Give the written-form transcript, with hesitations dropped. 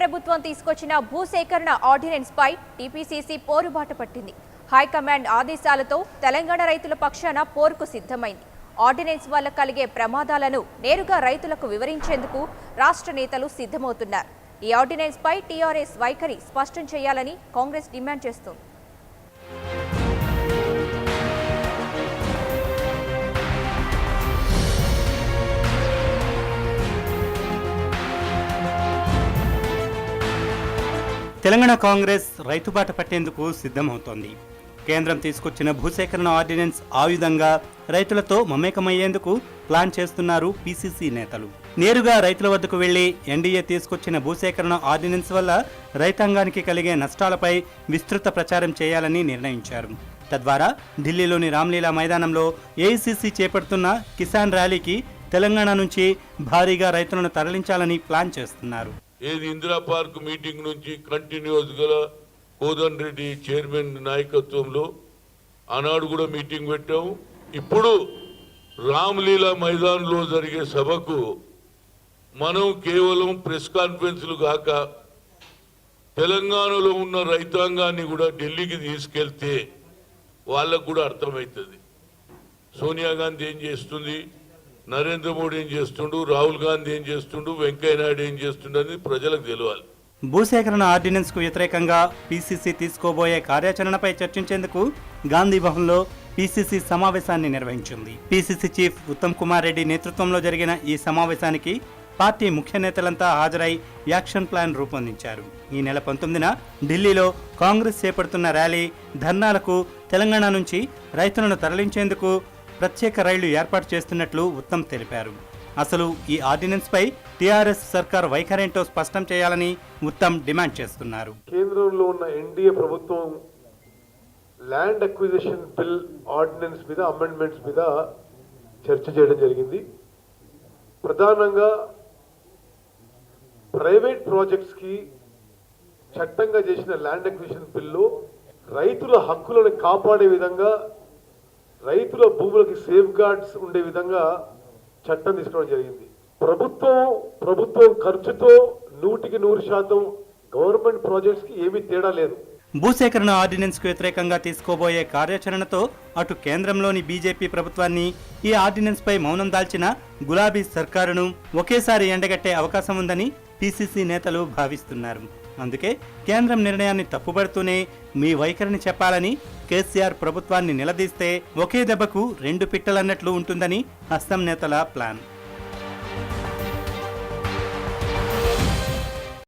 ప్రభుత్వం తీసుకొచ్చిన భూసేకరణ ఆర్డినెన్స్ పై టీపీసీసీ పోరుబాట పట్టింది. హైకమాండ్ ఆదేశాలతో తెలంగాణ రైతుల పక్షాన పోరుకు సిద్ధమైంది. ఆర్డినెన్స్ వల్ల కలిగే ప్రమాదాలను నేరుగా రైతులకు వివరించేందుకు రాష్ట్ర నేతలు సిద్ధమవుతున్నారు. ఈ ఆర్డినెన్స్ పై టీఆర్ఎస్ వైఖరి స్పష్టం చేయాలని కాంగ్రెస్ డిమాండ్ చేస్తోంది. తెలంగాణ కాంగ్రెస్ రైతుబాట పట్టేందుకు సిద్ధమవుతోంది. కేంద్రం తీసుకొచ్చిన భూసేకరణ ఆర్డినెన్స్ ఆయుధంగా రైతులతో మమేకమయ్యేందుకు ప్లాన్ చేస్తున్నారు పీసీసీ నేతలు. నేరుగా రైతుల వద్దకు వెళ్లి ఎన్డీఏ తీసుకొచ్చిన భూసేకరణ ఆర్డినెన్స్ వల్ల రైతాంగానికి కలిగే నష్టాలపై విస్తృత ప్రచారం చేయాలని నిర్ణయించారు. తద్వారా ఢిల్లీలోని రామ్లీలా మైదానంలో ఏఐసీసీ చేపడుతున్న కిసాన్ ర్యాలీకి తెలంగాణ నుంచి భారీగా రైతులను తరలించాలని ప్లాన్ చేస్తున్నారు. ఏది ఇందిరా పార్క్ మీటింగ్ నుంచి కంటిన్యూస్ గా కోదన్ రెడ్డి చైర్మన్ నాయకత్వంలో ఆనాడు కూడా మీటింగ్ పెట్టాము. ఇప్పుడు రామ్లీలా మైదాన్లో జరిగే సభకు మనం కేవలం ప్రెస్ కాన్ఫరెన్స్లు కాక తెలంగాణలో ఉన్న రైతాంగాన్ని కూడా ఢిల్లీకి తీసుకెళ్తే వాళ్ళకు కూడా అర్థమవుతుంది. సోనియా గాంధీ ఏం చేస్తుంది, నరేంద్ర మోడీ ఏం చేస్తుండు, రాహుల్ గాంధీ ఏం చేస్తుండు, వెంకయ్య నాయుడు ఏం చేస్తుండు అని ప్రజలకు తెలియాలి. భూసేకరణ ఆర్డినెన్స్ కు వ్యతిరేకంగా పీసీసీ తీసుకోబోయే కార్యాచరణపై చర్చించేందుకు గాంధీ భవన్లో పీసీసీ సమావేశాన్ని నిర్వహించింది. పీసీసీ చీఫ్ ఉత్తమ్ కుమార్ రెడ్డి నేతృత్వంలో జరిగిన ఈ సమావేశానికి పార్టీ ముఖ్య నేతలంతా హాజరై యాక్షన్ ప్లాన్ రూపొందించారు. ఈ నెల 19న ఢిల్లీలో కాంగ్రెస్ చేపడుతున్న ర్యాలీ, ధర్నాలకు తెలంగాణ నుంచి రైతులను తరలించేందుకు ప్రత్యేక రైళ్లు ఏర్పాటు చేస్తున్నట్లు ఉత్తమ్ తెలిపారు. అసలు ఈ ఆర్డినెన్స్ పై టీఆర్ఎస్ సర్కార్ వైఖరేంటో స్పష్టం చేయాలని ఉత్తమ్ డిమాండ్ చేస్తున్నారు. కేంద్రంలో ఉన్న ఎన్డీఏ ప్రభుత్వం ల్యాండ్ అక్విజిషన్ బిల్ ఆర్డినెన్స్ మీద, అమెండ్మెంట్స్ మీద చర్చ చేయడం జరిగింది. ప్రధానంగా ప్రైవేట్ ప్రాజెక్ట్స్ కి చట్టంగా చేసిన ల్యాండ్ అక్విజిషన్ బిల్లో రైతుల హక్కులను కాపాడే విధంగా, రైతుల భూములకి సేఫ్ గార్డ్స్ ఉండే విధంగా చట్టం తీసుకోవడం జరిగింది. ప్రభుత్వం ఖర్చుతో 100% గవర్నమెంట్ ప్రాజెక్ట్స్ కి ఏమీ తేడా లేదు. భూసేకరణ ఆర్డినెన్స్ కు వ్యతిరేకంగా తీసుకోబోయే కార్యాచరణతో అటు కేంద్రంలోని బీజేపీ ప్రభుత్వాన్ని, ఈ ఆర్డినెన్స్ పై మౌనం దాల్చిన గులాబీ సర్కారును ఒకేసారి ఎండగట్టే అవకాశం ఉందని పీసీసీ నేతలు భావిస్తున్నారు. అందుకే కేంద్రం నిర్ణయాన్ని తప్పుబడుతూనే మీ వైఖరిని చెప్పాలని కేసీఆర్ ప్రభుత్వాన్ని నిలదీస్తే ఒకే దెబ్బకు 2 పిట్టలన్నట్లు ఉంటుందని అస్సాం నేతల ప్లాన్.